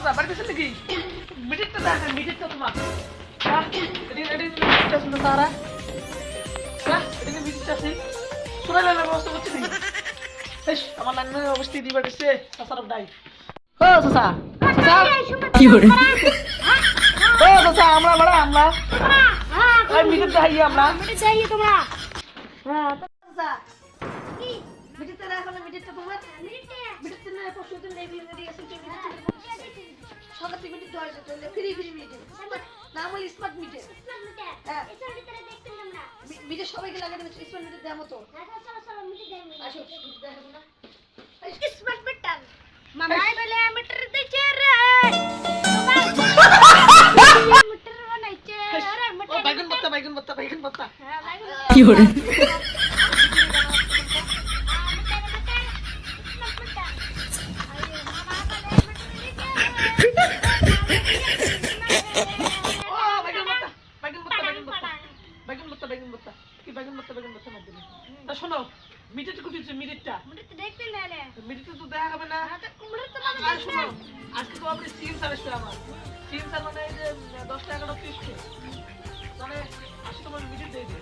চাচা বাড়িতে আছেন নাকি? মিটিংটা দেখেন, মিটিংটা তোমার। মিটিংটা শুনতে তারা এদিকে মিটিংটা আছে শোনা লাইনের ব্যবস্থা করছে নাকি? আমার লাইনের অবস্থা দিবার দিচ্ছে চাচার ডাই। ও চাচা চাচা কি করে? ও চাচা আমরা বড় আমরা মিটিং দেখাই আমরা মিটিং দেখাই তোমরা। হ্যাঁ চাচা কি মিটিংটা দেখো না? মিটিংটা তোমার মিটিংটা না পরশু দিন নেই বিয়ে দিয়ে এসেছে সকাল থেকে মিটিং হয়েছে চলে ফ্রি ফ্রি মিটিং নাম হলো স্মার্ট মিটিং। হ্যাঁ মিটিং সবাইকে লাগিয়ে দেবে স্মার্ট মিটিং দেওয়ার মতো। আসো দেখো না স্মার্ট মিটার মামাই বলে মিটার দিছে রে মিটার বানাইছে আরে ও বাইগন ভর্তা বাইগন ভর্তা বাইগন ভর্তা হ্যাঁ বাইগন কি করে? শোনো মিটিংটা কুটিছে মিটিংটা দেখতে নালে মিটিংটা তো দেখা হবে না। আর শোনো আজকে তো আপনি সিএম স্যার এসেছে আমার সিএম স্যার মানে এই যে 10 টাকা 30 মানে আজকে তোমার মিটিং দিয়ে দিই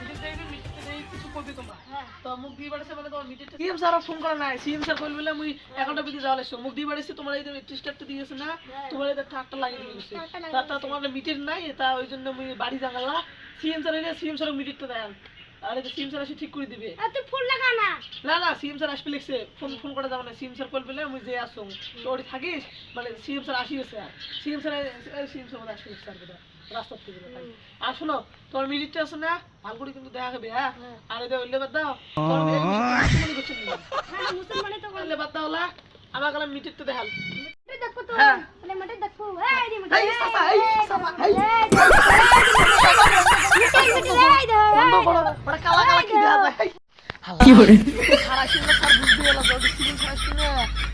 মিটিংটা দিয়ে কিছু করবে তোমরা তো মুখ দিয়ে বাড়ছে মানে তোমার মিটিংটা সিএম স্যার ফোন করে নাই সিএম স্যার কইল বলে মুই একাউন্টে বিধি যাওয়া লাগছে মুখ দিয়ে বাড়ছে তোমার এই যে টিস্টারটা দিয়েছে না তোমার এই ট্রাকটা লাগিয়ে দিয়েছে তা তোমার মিটিং নাই তা ওই জন্য মুই বাড়ি জাগালা সিএম স্যার এলে সিএম স্যার মিটিংটা দেন আরে তো সিএম স্যার এসে ঠিক করে দিবে। তুই ফোন লাগা না না না সিএম স্যার আসবে লিখছে ফোন করা যাবে না সিএম স্যার কল পেলে আমি যে আসুন তোর থাকিস মানে সিএম স্যার আসি গেছে সিএম স্যার আসবে স্যার বেটা রাস্তা থেকে আর শোনো তোর মিনিটটা আছে না ভালো করে কিন্তু দেখা হবে। হ্যাঁ আর এই ওইলে বাদ দাও তোর মনে করছিস হ্যাঁ মুসলমানে তো ওইলে বাদ দাও লা আমার গেলাম মিনিটটা দেখাল দেখো তো হ্যাঁ মানে মতে দেখো এই রে মতে এই সাফা এই সাফা এই বন্ধ করো ওটা কালা কালা কি দেয়া যায় কি করে খারাশি না স্যার বুঝতে গেল যদি সিজন খারাশি না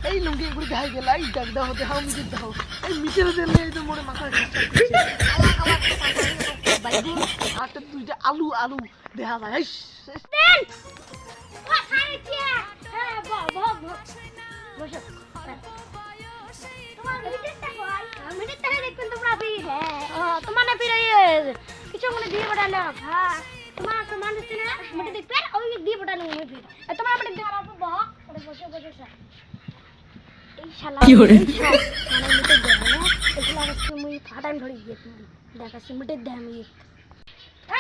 এই লুঙ্গি গুড়ি দেখাই গেল এই ডাক দাও দেখাও মিটিং দাও এই মিটিং দিলে এই তো মোরে মাথা কালা কালা বাইগুন আর দুইটা আলু আলু দেখা যায় এই দেন ও খাইছে হ্যাঁ ভগ বসো তোমার মিটিংটা কই মিটিংটা দেখবেন তোমরা ফি হ্যাঁ তোমার না ফিরে কিছু মনে দিয়ে বড়ালো হ্যাঁ তোমার সমান হচ্ছে না মিটিং দেখবেন ওই দিয়ে বড়ালো আমি ফির তোমার মিটিং দেওয়ার আগে বক করে বসে বসে এই শালা কি করে মানে মিটিং দেয় না এগুলা হচ্ছে মুই ফাটাম ধরে গিয়ে দেখাচ্ছি মিটিং দেয় আমি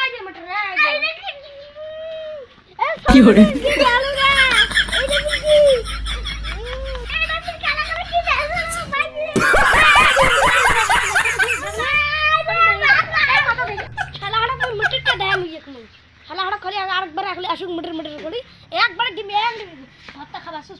এই যে মিটিং কি করে আলু না এই যে কি খালি আরেকবার আসুক মিটার মিটার করি একবার দিবি ভাতটা খাবার শেষ